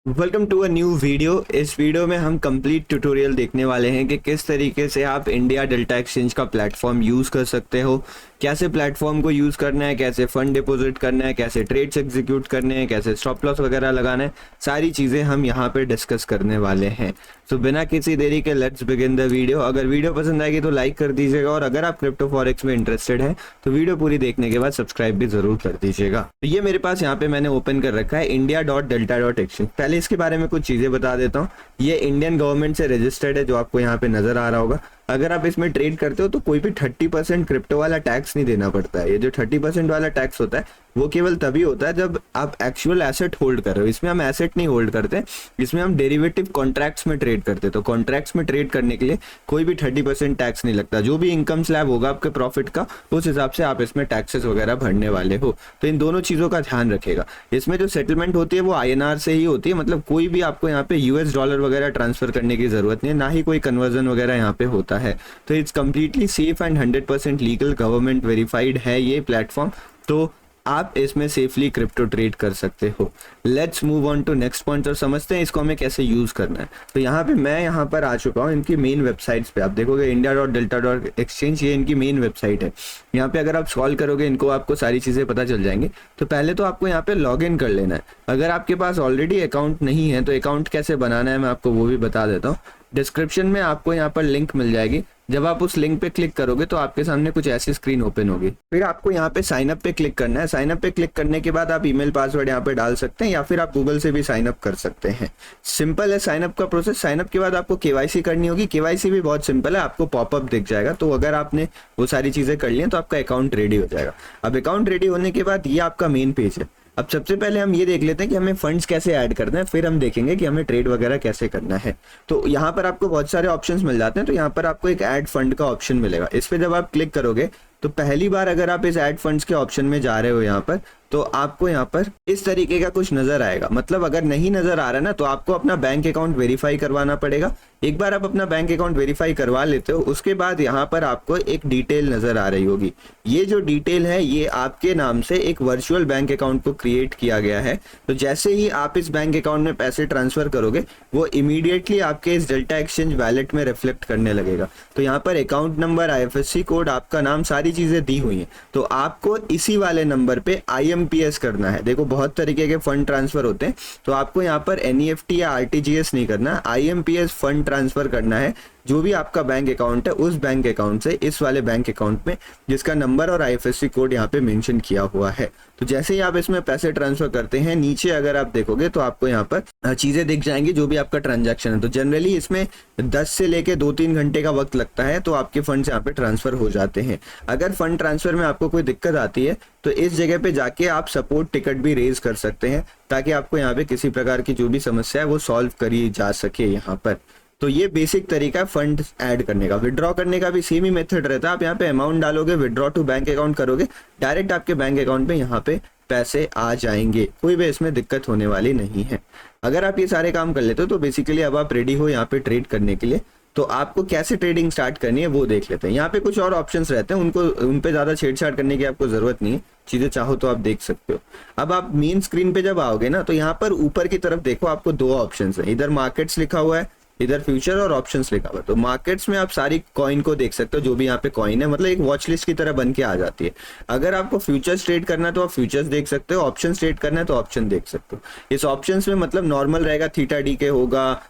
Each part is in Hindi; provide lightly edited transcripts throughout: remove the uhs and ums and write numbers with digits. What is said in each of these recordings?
Welcome to a new video. इस वीडियो में हम कंप्लीट ट्यूटोरियल देखने वाले हैं कि किस तरीके से आप इंडिया डेल्टा एक्सचेंज का प्लेटफॉर्म यूज़ कर सकते हो, कैसे प्लेटफॉर्म को यूज़ करना है, कैसे फंड डिपॉजिट करना है, कैसे ट्रेड्स एग्जीक्यूट करने हैं, कैसे स्टॉप लॉस वगैरह लगाना है। सारी चीज़ें हम यहाँ पे डिस्कस करने वाले हैं। तो बिना किसी देरी के लेट्स बिगिन द वीडियो। अगर वीडियो पसंद आएगी तो लाइक कर दीजिएगा और अगर आप क्रिप्टो फॉरेक्स में इंटरेस्टेड हैं तो वीडियो पूरी देखने के बाद सब्सक्राइब भी जरूर कर दीजिएगा। तो ये मेरे पास यहाँ पे मैंने ओपन कर रखा है india.delta.exchange। पहले इसके बारे में कुछ चीज़ें बता देता हूँ। ये इंडियन गवर्नमेंट से रजिस्टर्ड है, जो आपको यहाँ पे नजर आ रहा होगा। अगर आप इसमें ट्रेड करते हो तो कोई भी 30% क्रिप्टो वाला टैक्स नहीं देना पड़ता है। ये जो 30% वाला टैक्स होता है वो केवल तभी होता है जब आप एक्चुअल एसेट होल्ड कर रहे हो। इसमें हम एसेट नहीं होल्ड करते, इसमें हम डेरिवेटिव कॉन्ट्रैक्ट्स में ट्रेड करते हैं। तो कॉन्ट्रैक्ट्स में ट्रेड करने के लिए कोई भी 30% टैक्स नहीं लगता। जो भी इनकम स्लैब होगा आपके प्रॉफिट का, उस हिसाब से आप इसमें टैक्सेस वगैरह भरने वाले हो। तो इन दोनों चीज़ों का ध्यान रखेगा। इसमें जो सेटलमेंट होती है वो INR से ही होती है, मतलब कोई भी आपको यहाँ पे US डॉलर वगैरह ट्रांसफर करने की जरूरत नहीं है, ना ही कोई कन्वर्जन वगैरह यहाँ पे होता है। तो it's completely safe and 100% legal, government verified है ये प्लेटफॉर्म। तो आप इसमें सेफली क्रिप्टो ट्रेड कर सकते हो। Let's move on to next point और समझते हैं इसको हमें कैसे यूज करना है। तो यहाँ पे मैं यहाँ पर आ चुका हूँ इनकी मेन वेबसाइट्स पे। आप देखोगे india.delta.exchange, ये इनकी मेन वेबसाइट है। यहाँ पे अगर आप स्क्रॉल करोगे इनको, आपको सारी चीजें पता चल जाएंगी। तो पहले तो आपको यहाँ पे लॉग इन कर लेना है। अगर आपके पास ऑलरेडी अकाउंट नहीं है तो अकाउंट कैसे बनाना है मैं आपको वो भी बता देता हूँ। डिस्क्रिप्शन में आपको यहाँ पर लिंक मिल जाएगी। जब आप उस लिंक पे क्लिक करोगे तो आपके सामने कुछ ऐसी स्क्रीन ओपन होगी। फिर आपको यहाँ पे साइन अप पे क्लिक करना है। साइन अप पे क्लिक करने के बाद आप ईमेल पासवर्ड यहाँ पे डाल सकते हैं या फिर आप गूगल से भी साइन अप कर सकते हैं। सिंपल है साइन अप का प्रोसेस। साइन अप के बाद आपको KYC करनी होगी। KYC भी बहुत सिंपल है, आपको पॉपअप दिख जाएगा। तो अगर आपने वो सारी चीजें कर ली हैं तो आपका अकाउंट रेडी हो जाएगा। अब अकाउंट रेडी होने के बाद ये आपका मेन पेज है। अब सबसे पहले हम ये देख लेते हैं कि हमें फंड्स कैसे ऐड करना है, फिर हम देखेंगे कि हमें ट्रेड वगैरह कैसे करना है। तो यहाँ पर आपको बहुत सारे ऑप्शंस मिल जाते हैं। तो यहाँ पर आपको एक ऐड फंड का ऑप्शन मिलेगा। इस पे जब आप क्लिक करोगे तो पहली बार अगर आप इस ऐड फंड्स के ऑप्शन में जा रहे हो यहाँ पर, तो आपको यहाँ पर इस तरीके का कुछ नजर आएगा। मतलब अगर नहीं नजर आ रहा ना तो आपको अपना बैंक अकाउंट वेरीफाई करवाना पड़ेगा। एक बार आप अपना बैंक अकाउंट वेरीफाई करवा लेते हो उसके बाद यहाँ पर आपको एक डिटेल नजर आ रही होगी। ये जो डिटेल है ये आपके नाम से एक वर्चुअल बैंक अकाउंट को क्रिएट किया गया है। तो जैसे ही आप इस बैंक अकाउंट में पैसे ट्रांसफर करोगे वो इमीडिएटली आपके इस डेल्टा एक्सचेंज वैलेट में रिफ्लेक्ट करने लगेगा। तो यहाँ पर अकाउंट नंबर, IFSC कोड, आपका नाम, सारी चीजें दी हुई हैं। तो आपको इसी वाले नंबर पे IMPS करना है। देखो बहुत तरीके के फंड ट्रांसफर होते हैं, तो आपको यहाँ पर NEFT या RTGS नहीं करना, IMPS फंड ट्रांसफर करना है। जो भी आपका बैंक अकाउंट है उस बैंक अकाउंट से इस वाले बैंक अकाउंट में जिसका नंबर और IFSC कोड यहाँ पे मेंशन किया हुआ है। तो जैसे ही आप इसमें पैसे ट्रांसफर करते हैं, नीचे अगर आप देखोगे तो आपको यहाँ पर चीजें दिख जाएंगी जो भी आपका ट्रांजैक्शन है। तो जनरली इसमें 10 से लेके 2-3 घंटे का वक्त लगता है, तो आपके फंड यहाँ पे ट्रांसफर हो जाते हैं। अगर फंड ट्रांसफर में आपको कोई दिक्कत आती है तो इस जगह पे जाके आप सपोर्ट टिकट भी रेज कर सकते हैं, ताकि आपको यहाँ पे किसी प्रकार की जो भी समस्या है वो सॉल्व करी जा सके यहाँ पर। तो ये बेसिक तरीका है फंड ऐड करने का। विड्रॉ करने का भी सेम ही मेथड रहता है। आप यहाँ पे अमाउंट डालोगे, विड्रॉ टू बैंक अकाउंट करोगे, डायरेक्ट आपके बैंक अकाउंट पे यहाँ पे पैसे आ जाएंगे। कोई भी इसमें दिक्कत होने वाली नहीं है। अगर आप ये सारे काम कर लेते हो तो बेसिकली अब आप रेडी हो यहाँ पे ट्रेड करने के लिए। तो आपको कैसे ट्रेडिंग स्टार्ट करनी है वो देख लेते हैं। यहाँ पे कुछ और ऑप्शंस रहते हैं, उन पे ज्यादा छेड़छाड़ करने की आपको जरूरत नहीं है। चीजें चाहो तो आप देख सकते हो। अब आप मेन स्क्रीन पे जब आओगे ना तो यहाँ पर ऊपर की तरफ देखो, आपको 2 ऑप्शंस है। इधर मार्केट्स लिखा हुआ है, इधर फ्यूचर और ऑप्शंस लिखा हुआ है। तो मार्केट्स में आप सारी कॉइन को देख सकते हो, जो भी यहाँ पे कॉइन है, मतलब एक वॉच लिस्ट की तरह बन के आ जाती है। अगर आपको फ्यूचर्स ट्रेड करना है तो आप फ्यूचर्स देख सकते हो, ऑप्शंस ट्रेड करना है तो ऑप्शन देख सकते हो। इस ऑप्शंस में मतलब नॉर्मल रहेगा, थीटा डी के होगा।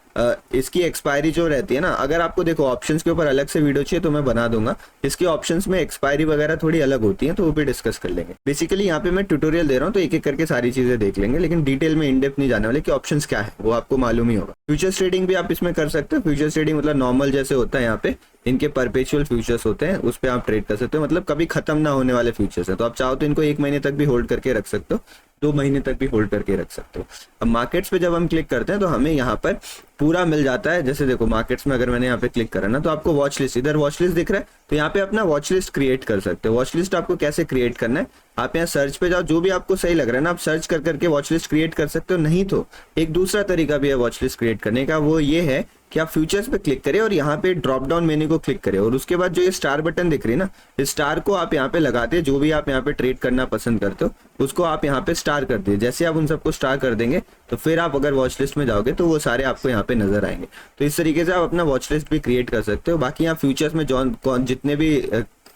इसकी एक्सपायरी जो रहती है ना, अगर आपको देखो ऑप्शंस के ऊपर अलग से वीडियो चाहिए तो मैं बना दूंगा। इसकी ऑप्शंस में एक्सपायरी वगैरह थोड़ी अलग होती है, तो वो भी डिस्कस कर लेंगे। बेसिकली यहाँ पे मैं ट्यूटोरियल दे रहा हूँ तो एक एक करके सारी चीजें देख लेंगे, लेकिन डिटेल में इन डेप्थ नहीं जाने वाले कि ऑप्शंस क्या है वो आपको मालूम ही होगा। फ्यूचर्स ट्रेडिंग भी आप इसमें कर सकते हो। फ्यूचर्स ट्रेडिंग मतलब नॉर्मल जैसे होता है, यहाँ पे इनके परपेचुअल फ्यूचर्स होते हैं, उस पर आप ट्रेड कर सकते हो। मतलब कभी खत्म ना होने वाले फ्यूचर्स है, तो आप चाहो तो इनको 1 महीने तक भी होल्ड करके रख सकते हो, 2 महीने तक भी होल्ड करके रख सकते हो। अब मार्केट्स पे जब हम क्लिक करते हैं तो हमें यहाँ पर पूरा मिल जाता है। जैसे देखो मार्केट्स में अगर मैंने यहाँ पे क्लिक करा ना तो आपको वॉच लिस्ट, इधर वॉच लिस्ट दिख रहा है, तो यहाँ पे अपना वॉच लिस्ट क्रिएट कर सकते हो। वॉच लिस्ट आपको कैसे क्रिएट करना है, आप यहाँ सर्च पे जाओ, जो भी आपको सही लग रहा है ना आप सर्च कर करके वॉच लिस्ट क्रिएट कर सकते हो। नहीं तो एक दूसरा तरीका भी है वॉच लिस्ट क्रिएट करने का, वो ये है कि आप फ्यूचर्स पे क्लिक करें और यहाँ पे ड्रॉप डाउन मेन्यू को क्लिक करें और उसके बाद जो ये स्टार बटन दिख रही है ना, इस स्टार को आप यहाँ पे लगाते हैं, जो भी आप यहाँ पे ट्रेड करना पसंद करते हो उसको आप यहाँ पे स्टार कर दिए। जैसे आप उन सबको स्टार कर देंगे तो फिर आप अगर वॉच लिस्ट में जाओगे तो वो सारे आपको यहाँ पे नजर आएंगे। तो इस तरीके से आप अपना वॉच लिस्ट भी क्रिएट कर सकते हो। बाकी यहाँ फ्यूचर्स में जितने भी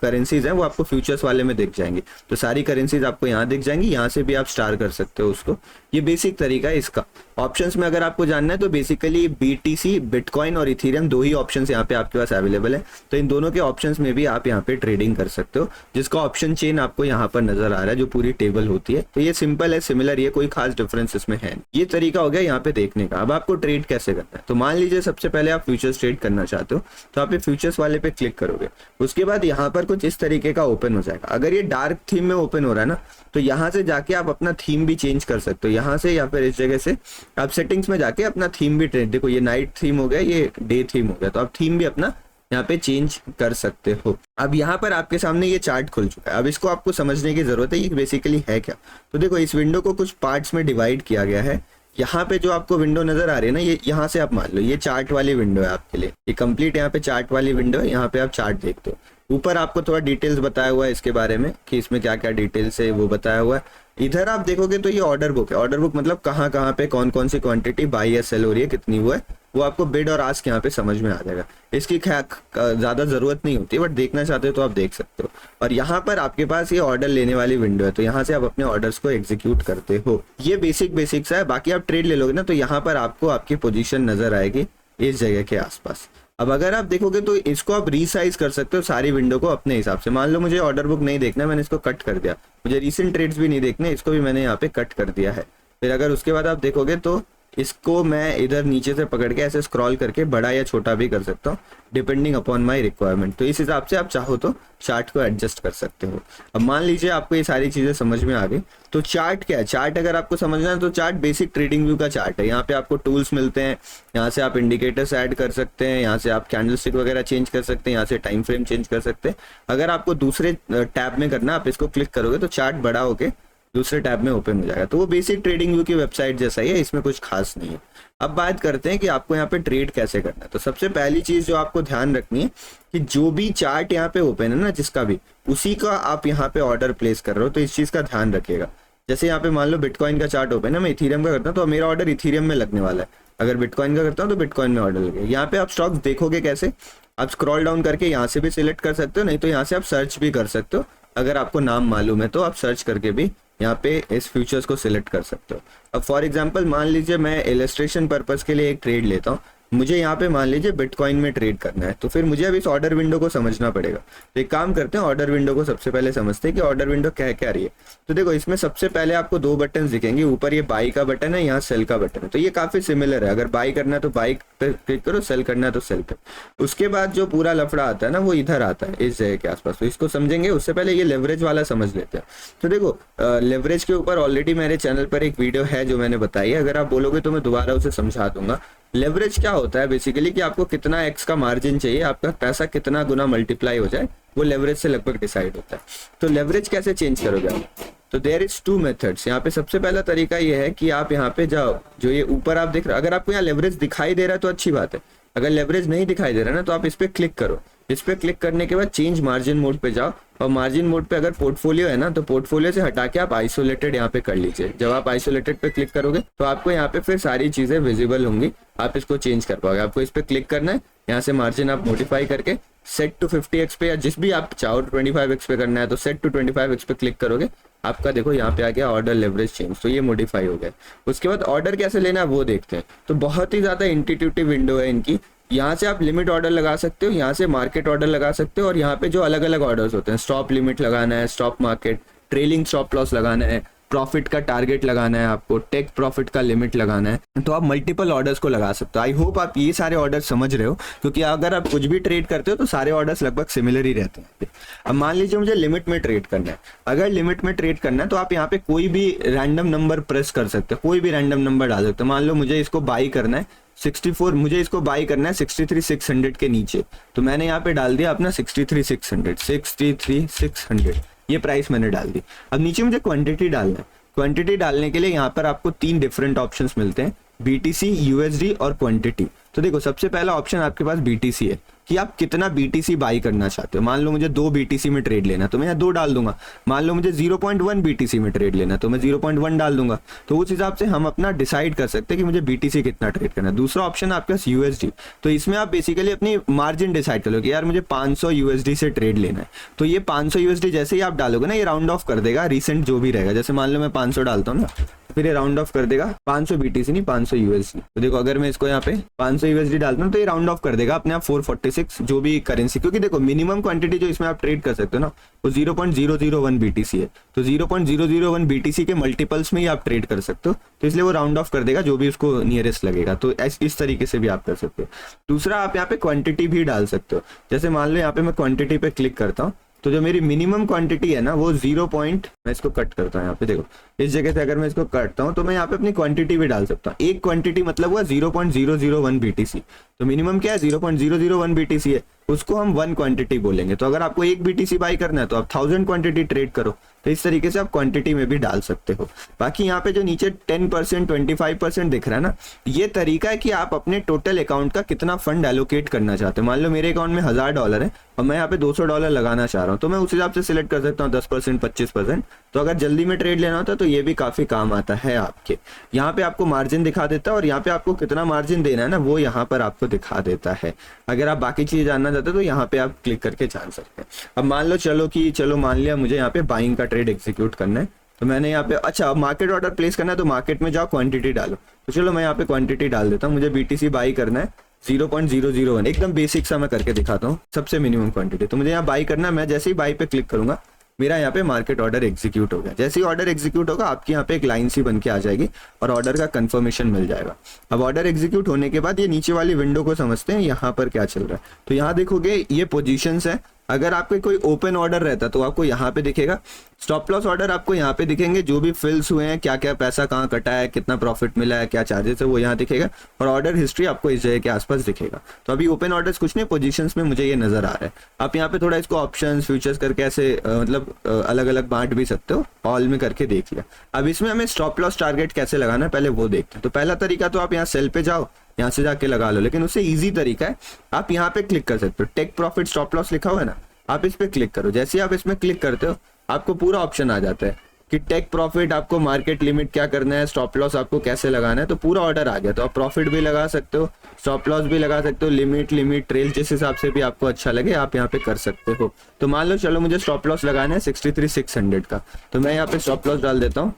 करेंसीज हैं वो आपको फ्यूचर्स वाले में दिख जाएंगी, तो सारी करेंसीज आपको यहाँ दिख जाएंगी, यहाँ से भी आप स्टार कर सकते हो उसको। ये बेसिक तरीका है इसका। ऑप्शंस में अगर आपको जानना है तो बेसिकली BTC, बिटकॉइन और इथेरियम 2 ही ऑप्शंस यहाँ पे आपके पास अवेलेबल है। तो इन दोनों के ऑप्शंस में भी आप यहाँ पे ट्रेडिंग कर सकते हो, जिसका ऑप्शन चेन आपको यहाँ पर नजर आ रहा है, जो पूरी टेबल होती है। तो ये सिंपल है, सिमिलर, ये कोई खास डिफरेंस इसमें है। ये तरीका हो गया यहाँ पे देखने का। अब आपको ट्रेड कैसे करना है, तो मान लीजिए सबसे पहले आप फ्यूचर्स ट्रेड करना चाहते हो तो आप फ्यूचर्स वाले पे क्लिक करोगे। उसके बाद यहाँ पर कुछ इस तरीके का ओपन हो जाएगा। अगर ये डार्क थीम में ओपन हो रहा है ना, तो यहाँ से जाके आप अपना थीम भी चेंज कर सकते हो। यहाँ से या फिर इस जगह से आप सेटिंग्स में जाके अपना थीम भी देखो, ये नाइट थीम हो गया, ये डे थीम हो गया, तो आप थीम भी अपना यहाँ पे चेंज कर सकते हो। अब यहाँ पर आपके सामने ये चार्ट खुल चुका है। अब इसको आपको समझने की जरूरत है, ये बेसिकली है क्या। तो देखो, इस विंडो को कुछ पार्ट्स में डिवाइड किया गया है। यहाँ पे जो आपको विंडो नजर आ रही है ना, ये यहाँ से आप मान लो ये चार्ट वाली विंडो है आपके लिए, ये कंप्लीट यहाँ पे चार्ट वाली विंडो है। यहाँ पे आप चार्ट देखते हो, ऊपर आपको थोड़ा डिटेल्स बताया हुआ है इसके बारे में कि इसमें क्या क्या डिटेल्स है वो बताया हुआ है। इधर आप देखोगे तो ये ऑर्डर बुक है। ऑर्डर बुक मतलब कहाँ कहाँ पे कौन कौन सी क्वांटिटी बाई या सेल हो रही है, कितनी हुआ है, वो आपको बिड और आस्क यहाँ पे समझ में आ जाएगा। इसकी ज्यादा जरूरत नहीं होती, बट देखना चाहते हो तो आप देख सकते हो। और यहाँ पर आपके पास ये ऑर्डर लेने वाली विंडो है, तो यहाँ से आप अपने ऑर्डर्स को एग्जीक्यूट करते हो। ये बेसिक्स है। बाकी आप ट्रेड ले लोगे ना, तो यहाँ पर आपको आपकी पोजीशन नजर आएगी इस जगह के आसपास। अब अगर आप देखोगे तो इसको आप रीसाइज कर सकते हो सारी विंडो को अपने हिसाब से। मान लो मुझे ऑर्डर बुक नहीं देखना, मैंने इसको कट कर दिया। मुझे रीसेंट ट्रेड्स भी नहीं देखने, इसको भी मैंने यहाँ पे कट कर दिया है। फिर अगर उसके बाद आप देखोगे तो इसको मैं इधर नीचे से पकड़ के ऐसे स्क्रॉल करके बड़ा या छोटा भी कर सकता हूँ, डिपेंडिंग अपॉन माय रिक्वायरमेंट। तो इस हिसाब से आप चाहो तो चार्ट को एडजस्ट कर सकते हो। अब मान लीजिए आपको ये सारी चीजें समझ में आ गई, तो चार्ट क्या है। चार्ट अगर आपको समझना है तो चार्ट बेसिक ट्रेडिंग व्यू का चार्ट है। यहाँ पे आपको टूल्स मिलते हैं, यहाँ से आप इंडिकेटर्स ऐड कर सकते हैं, यहाँ से आप कैंडलस्टिक वगैरह चेंज कर सकते हैं, यहाँ से टाइम फ्रेम चेंज कर सकते हैं। अगर आपको दूसरे टैब में करना, आप इसको क्लिक करोगे तो चार्ट बड़ा होके दूसरे टैब में ओपन हो जाएगा। तो वो बेसिक ट्रेडिंग व्यू की वेबसाइट जैसा ही है, इसमें कुछ खास नहीं है। अब बात करते हैं कि आपको यहाँ पे ट्रेड कैसे करना है। तो सबसे पहली चीज जो आपको ध्यान रखनी है कि जो भी चार्ट यहाँ पे ओपन है ना, जिसका भी, उसी का आप यहाँ पे ऑर्डर प्लेस कर रहे हो, तो इस चीज का ध्यान रखिएगा। जैसे यहाँ पे मान लो बिटकॉइन का चार्ट ओपन है, मैं इथेरियम का करता हूँ तो मेरा ऑर्डर इथेरियम में लगने वाला है। अगर बिटकॉइन का करता हूँ तो बिटकॉइन में ऑर्डर लगेगा। यहाँ पे आप स्टॉक्स देखोगे कैसे, आप स्क्रॉल डाउन करके यहाँ से भी सिलेक्ट कर सकते हो, नहीं तो यहाँ से आप सर्च भी कर सकते हो। अगर आपको नाम मालूम है तो आप सर्च करके भी यहाँ पे इस फ्यूचर्स को सिलेक्ट कर सकते हो। अब फॉर एग्जांपल मान लीजिए मैं इलस्ट्रेशन पर्पस के लिए एक ट्रेड लेता हूँ, मुझे यहाँ पे मान लीजिए बिटकॉइन में ट्रेड करना है, तो फिर मुझे अब इस ऑर्डर विंडो को समझना पड़ेगा। तो एक काम करते हैं, ऑर्डर विंडो को सबसे पहले समझते हैं कि ऑर्डर विंडो कह क्या रही है। तो देखो, इसमें सबसे पहले आपको 2 बटन दिखेंगे, ऊपर ये बाई का बटन है, यहाँ सेल का बटन है। तो ये काफी सिमिलर है, अगर बाई करना है तो बाई पे क्लिक करो, सेल करना है तो सेल पे। उसके बाद जो पूरा लफड़ा आता है ना, वो इधर आता है इस जगह के आसपास, तो इसको समझेंगे। उससे पहले ये लेवरेज वाला समझ लेते हैं। तो देखो, लेवरेज के ऊपर ऑलरेडी मेरे चैनल पर एक वीडियो है जो मैंने बताई है, अगर आप बोलोगे तो मैं दोबारा उसे समझा दूंगा। लेवरेज क्या होता है बेसिकली, कि आपको कितना एक्स का मार्जिन चाहिए, आपका पैसा कितना गुना मल्टीप्लाई हो जाए, वो लेवरेज से लगभग डिसाइड होता है। तो लेवरेज कैसे चेंज करोगे आप, तो देयर इज 2 मेथड्स। यहाँ पे सबसे पहला तरीका ये है कि आप यहाँ पे जाओ, जो ये ऊपर आप देख रहे हो, अगर आपको यहाँ लेवरेज दिखाई दे रहा है तो अच्छी बात है। अगर लेवरेज नहीं दिखाई दे रहा है ना, तो आप इस पे क्लिक करो। इस पे क्लिक करने के बाद चेंज मार्जिन मोड पे जाओ, और मार्जिन मोड पे अगर पोर्टफोलियो है ना, तो पोर्टफोलियो से हटा के आप आइसोलेटेड यहाँ पे कर लीजिए। जब आप आइसोलेटेड पे क्लिक करोगे तो आपको यहाँ पे फिर सारी चीजें विजिबल होंगी, आप इसको चेंज कर पाओगे। आपको इस पे क्लिक करना है, यहाँ से मार्जिन आप मॉडिफाई करके सेट टू 50x पे, या जिस भी आप चाहो 25x पे करना है तो सेट टू 25x पे क्लिक करोगे, आपका देखो यहाँ पे आ गया ऑर्डर लेवरेज चेंज, तो ये मॉडिफाई हो गया। उसके बाद ऑर्डर कैसे लेना है वो देखते हैं। तो बहुत ही ज्यादा इंट्यूटिव विंडो है इनकी। यहाँ से आप लिमिट ऑर्डर लगा सकते हो, यहाँ से मार्केट ऑर्डर लगा सकते हो, और यहाँ पे जो अलग अलग ऑर्डर्स होते हैं, स्टॉप लिमिट लगाना है, stop market, trailing stop loss लगाना है, प्रॉफिट का टारगेट लगाना है, आपको टेक प्रॉफिट का लिमिट लगाना है, तो आप मल्टीपल ऑर्डर्स को लगा सकते हो। आई होप आप ये सारे ऑर्डर समझ रहे हो, क्योंकि अगर आप कुछ भी ट्रेड करते हो तो सारे ऑर्डर्स लगभग सिमिलर ही रहते हैं। अब मान लीजिए मुझे लिमिट में ट्रेड करना है। अगर लिमिट में ट्रेड करना है तो आप यहाँ पे कोई भी रैंडम नंबर प्रेस कर सकते हो, कोई भी रैंडम नंबर डाल सकते हो। मान लो मुझे इसको बाई करना है 64, मुझे इसको बाई करना है 63,600 के नीचे, तो मैंने यहाँ पे डाल दिया अपना 63,600 ये प्राइस मैंने डाल दी। अब नीचे मुझे क्वांटिटी डालना है। क्वांटिटी डालने के लिए यहाँ पर आपको 3 डिफरेंट ऑप्शंस मिलते हैं, BTC, USD और क्वांटिटी। तो देखो सबसे पहला ऑप्शन आपके पास बीटीसी है कि आप कितना बीटीसी बाई करना चाहते हो। मान लो मुझे 2 बीटीसी में ट्रेड लेना तो मैं यहाँ 2 डाल दूंगा। मान लो मुझे 0.1 बीटीसी में ट्रेड लेना तो मैं 0.1 डाल दूंगा। तो उस हिसाब से हम अपना डिसाइड कर सकते हैं कि मुझे बीटीसी कितना ट्रेड करना है। दूसरा ऑप्शन आपके पास यूएसडी, तो इसमें आप बेसिकली अपनी मार्जिन डिसाइड कर लो कि यार मुझे 500 यूएसडी से ट्रेड लेना है। तो ये 500 यूएसडी जैसे ही आप डालोगे ना, ये राउंड ऑफ कर देगा रिसेंट जो भी रहेगा। जैसे मान लो मैं 500 डालता हूँ ना, फिर ये राउंड ऑफ कर देगा 500 बीटीसी नहीं 500 यूएसडी। तो देखो अगर मैं इसको यहाँ पे 500 यूएसडी डालता हूँ तो ये राउंड ऑफ कर देगा अपने आप 446 जो भी करेंसी, क्योंकि देखो मिनिमम क्वांटिटी जो इसमें आप ट्रेड कर सकते हो ना वो 0.001 बीटीसी है। तो 0.001 बीटीसी के मल्टीपल्स में ही आप ट्रेड कर सकते हो, तो इसलिए वो राउंड ऑफ कर देगा जो भी उसको नियरेस्ट लगेगा। तो इस तरीके से भी आप कर सकते हो। दूसरा आप यहाँ पे क्वांटिटी भी डाल सकते हो। जैसे मान लो यहाँ पे मैं क्वांटिटी पे क्लिक करता हूँ तो जो मेरी मिनिमम क्वांटिटी है ना वो मैं इसको कट करता हूँ यहाँ पे, देखो इस जगह से अगर मैं इसको काटता हूँ तो मैं यहाँ पे अपनी क्वांटिटी भी डाल सकता हूँ। एक क्वांटिटी मतलब हुआ 0.001 बीटीसी। तो मिनिमम क्या है 0.001 बीटीसी है, उसको हम 1 क्वांटिटी बोलेंगे। तो अगर आपको 1 बीटीसी बाई करना है तो आप 1000 क्वांटिटी ट्रेड करो। तो इस तरीके से आप क्वांटिटी में भी डाल सकते हो। बाकी यहाँ पे जो नीचे 10% 25% दिख रहा है ना, ये तरीका है कि आप अपने टोटल अकाउंट का कितना फंड एलोकेट करना चाहते हो। मान लो मेरे अकाउंट में $1000 है और मैं यहाँ पे $200 लगाना चाह रहा हूँ, तो मैं उस हिसाब से सिलेक्ट कर सकता हूँ 10% 25%। तो अगर जल्दी में ट्रेड लेना होता है तो ये भी काफी काम आता है आपके। यहाँ पे आपको मार्जिन दिखा देता है और यहाँ पे आपको कितना मार्जिन देना है ना वो यहाँ पर आपको दिखा देता है। अगर आप बाकी चीज जानना चाहते हो तो यहाँ पे आप क्लिक करके जान सकते हैं। अब मान लो चलो मान लिया मुझे यहाँ पे बाइंग का ट्रेड एग्जीक्यूट करना है, तो मैंने यहाँ पे अच्छा मार्केट ऑर्डर प्लेस करना है तो मार्केट में जाओ क्वांटिटी डालो। तो चलो मैं यहाँ पे क्वांटिटी डाल देता हूँ। मुझे बीटीसी बाई करना है 0.001, एकदम बेसिक सा मैं करके दिखाता हूँ, सबसे मिनिमम क्वांटिटी। तो मुझे यहाँ बाई करना है। मैं जैसे ही बाई पे क्लिक करूंगा मेरा यहाँ पे मार्केट ऑर्डर एग्जीक्यूट हो गया। जैसे ही ऑर्डर एग्जीक्यूट होगा आपकी यहाँ पे एक लाइन सी बन के आ जाएगी और ऑर्डर का कंफर्मेशन मिल जाएगा। अब ऑर्डर एग्जीक्यूट होने के बाद ये नीचे वाली विंडो को समझते हैं यहाँ पर क्या चल रहा है। तो यहाँ देखोगे ये पोजीशंस है। अगर आपके कोई ओपन ऑर्डर रहता तो आपको यहाँ पे दिखेगा। स्टॉप लॉस ऑर्डर आपको यहाँ पे दिखेंगे, जो भी फिल्स हुए हैं, क्या क्या पैसा कहाँ कटा है, कितना प्रॉफिट मिला है, क्या चार्जेस है, वो यहाँ दिखेगा। और ऑर्डर हिस्ट्री आपको इस जगह के आसपास दिखेगा। तो अभी ओपन ऑर्डर्स कुछ नहीं, पोजीशंस में मुझे ये नजर आ रहा है। आप यहाँ पे थोड़ा इसको ऑप्शंस फ्यूचर्स करके ऐसे मतलब अलग अलग बांट भी सकते हो, ऑल में करके देख लिया। अब इसमें हमें स्टॉप लॉस टारगेट कैसे लगाना है पहले वो देखते हैं। तो पहला तरीका तो आप यहाँ सेल पे जाओ, यहाँ से जाके लगा लो, लेकिन उससे इजी तरीका है आप यहाँ पे क्लिक कर सकते हो। टेक प्रॉफिट स्टॉप लॉस लिखा हुआ है ना, आप इस पे क्लिक करो। जैसे ही आप इसमें क्लिक करते हो आपको पूरा ऑप्शन आ जाता है कि टेक प्रॉफिट, आपको मार्केट लिमिट क्या करना है, स्टॉप लॉस आपको कैसे लगाना है। तो पूरा ऑर्डर आ गया। तो आप प्रॉफिट भी लगा सकते हो, स्टॉप लॉस भी लगा सकते हो, लिमिट ट्रेल जिस हिसाब से भी आपको अच्छा लगे आप यहाँ पे कर सकते हो। तो मान लो चलो मुझे स्टॉप लॉस लगाना है 63,600 का, तो मैं यहाँ पे स्टॉप लॉस डाल देता हूँ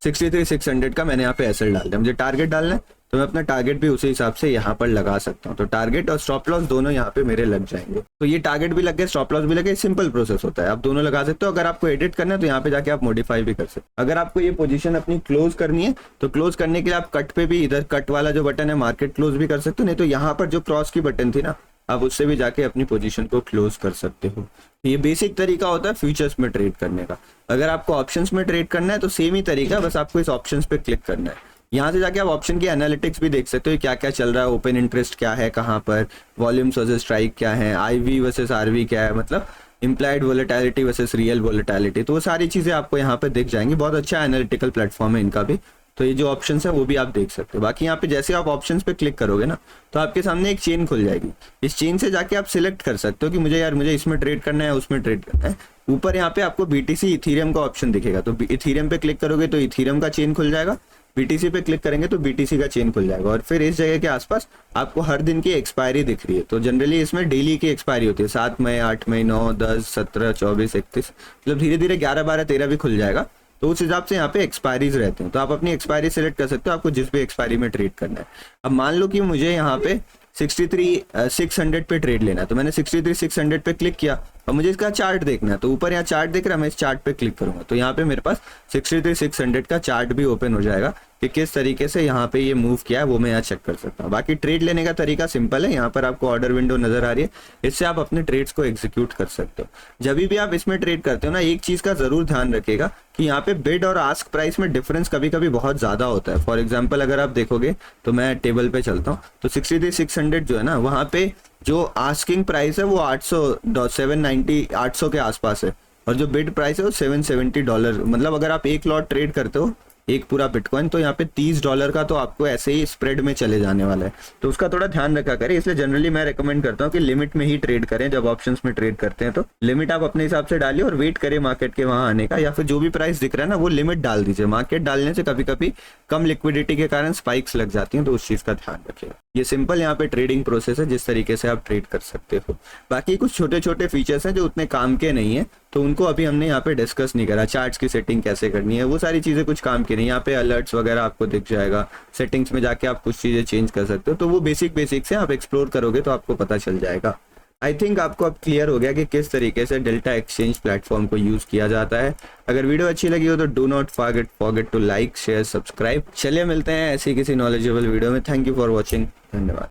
63,600 का। मैंने यहाँ पे एसएल डाल दिया। मुझे टारगेट डालना है तो मैं अपना टारगेट भी उसी हिसाब से यहाँ पर लगा सकता हूँ। तो टारगेट और स्टॉप लॉस दोनों यहाँ पे मेरे लग जाएंगे। तो ये टारगेट भी लग गया, स्टॉप लॉस भी लगे, सिंपल प्रोसेस होता है। आप दोनों लगा सकते हो। अगर आपको एडिट करना है तो यहाँ पे जाके आप मॉडिफाई भी कर सकते हो। अगर आपको ये पोजीशन अपनी क्लोज करनी है तो क्लोज करने के लिए आप कट पे भी, इधर कट वाला जो बटन है मार्केट क्लोज भी कर सकते हो, नहीं तो यहाँ पर जो क्रॉस की बटन थी ना आप उससे भी जाके अपनी पोजीशन को क्लोज कर सकते हो। ये बेसिक तरीका होता है फ्यूचर्स में ट्रेड करने का। अगर आपको ऑप्शंस में ट्रेड करना है तो सेम ही तरीका, बस आपको इस ऑप्शंस पे क्लिक करना है। यहाँ से जाके आप ऑप्शन की एनालिटिक्स भी देख सकते हो, क्या क्या चल रहा है, ओपन इंटरेस्ट क्या है, कहाँ पर वॉल्यूम्स वर्सेस स्ट्राइक क्या है, आईवी वर्सेस आरवी क्या है, मतलब implied volatility versus real volatility. तो वो सारी चीजें आपको यहाँ पे दिख जाएंगी। बहुत अच्छा एनालिटिकल प्लेटफॉर्म है इनका भी। तो ये जो ऑप्शंस है वो भी आप देख सकते हो। बाकी यहाँ पे जैसे आप ऑप्शंस पे क्लिक करोगे ना तो आपके सामने एक चेन खुल जाएगी। इस चेन से जाके आप सिलेक्ट कर सकते हो कि मुझे इसमें ट्रेड करना है, उसमें ट्रेड करना है। ऊपर यहाँ पे आपको बीटीसी इथीरियम का ऑप्शन दिखेगा, तो इथीरियम पे क्लिक करोगे तो इथीरियम का चेन खुल जाएगा। बीटीसी पे क्लिक करेंगे तो बीटीसी का चेन खुल जाएगा। और फिर इस जगह के आसपास आपको हर दिन की एक्सपायरी दिख रही है। तो जनरली इसमें डेली की एक्सपायरी होती है, 7 मई, 8 मई, 9, 10, 17, 24, 31, मतलब धीरे धीरे 11, 12, 13 भी खुल जाएगा। तो उस हिसाब से यहाँ पे एक्सपायरीज रहते हैं। तो आप अपनी एक्सपायरी सेलेक्ट कर सकते हो, आपको जिस भी एक्सपायरी में ट्रेड करना है। अब मान लो कि मुझे यहाँ पे 63,600 पे ट्रेड लेना है, तो मैंने 63,600 पे क्लिक किया और मुझे इसका चार्ट देखना है। तो ऊपर यहाँ चार्ट दिख रहा है, मैं इस चार्ट पे क्लिक करूंगा तो यहाँ पे मेरे पास 63,600 का चार्ट भी ओपन हो जाएगा कि किस तरीके से यहाँ पे ये मूव किया है, वो मैं यहाँ चेक कर सकता हूँ। बाकी ट्रेड लेने का तरीका सिंपल है। यहाँ पर आपको ऑर्डर विंडो नजर आ रही है, इससे आप अपने ट्रेड्स को एग्जीक्यूट कर सकते हो। जब भी आप इसमें ट्रेड करते हो ना, एक चीज का जरूर ध्यान रखिएगा कि यहाँ पे बिड और आस्क प्राइस में डिफरेंस कभी कभी बहुत ज्यादा होता है। फॉर एग्जाम्पल अगर आप देखोगे तो मैं टेबल पे चलता हूँ तो 63,600 जो है ना, वहाँ पे जो आस्किंग प्राइस है वो 800 के आसपास है और जो बिड प्राइस है वो $770। मतलब अगर आप एक लॉट ट्रेड करते हो एक पूरा बिटकॉइन, तो यहाँ पे $30 का तो आपको ऐसे ही स्प्रेड में चले जाने वाला है, तो उसका थोड़ा ध्यान रखा करें। इसलिए जनरली मैं रेकमेंड करता हूँ कि लिमिट में ही ट्रेड करें। जब ऑप्शंस में ट्रेड करते हैं तो लिमिट आप अपने हिसाब से डालिए और वेट करें मार्केट के वहां आने का, या फिर जो भी प्राइस दिख रहा है ना वो लिमिट डाल दीजिए। मार्केट डालने से कभी कभी कम लिक्विडिटी के कारण स्पाइक्स लग जाती हैं, तो उस चीज का ध्यान रखिएगा। ये सिंपल यहाँ पे ट्रेडिंग प्रोसेस है जिस तरीके से आप ट्रेड कर सकते हो। बाकी कुछ छोटे छोटे फीचर्स हैं जो उतने काम के नहीं है, तो उनको अभी हमने यहाँ पे डिस्कस नहीं करा। चार्ट्स की सेटिंग कैसे करनी है, वो सारी चीजें कुछ काम की नहीं। यहाँ पे अलर्ट्स वगैरह आपको दिख जाएगा, सेटिंग्स में जाके आप कुछ चीजें चेंज कर सकते हो, तो वो बेसिक से आप एक्सप्लोर करोगे तो आपको पता चल जाएगा। आई थिंक आपको अब क्लियर हो गया कि किस तरीके से डेल्टा एक्सचेंज प्लेटफॉर्म को यूज किया जाता है। अगर वीडियो अच्छी लगी हो तो do not forget to like, share, subscribe. चलिए मिलते हैं ऐसी किसी नॉलेजेबल वीडियो में। Thank you for watching. धन्यवाद।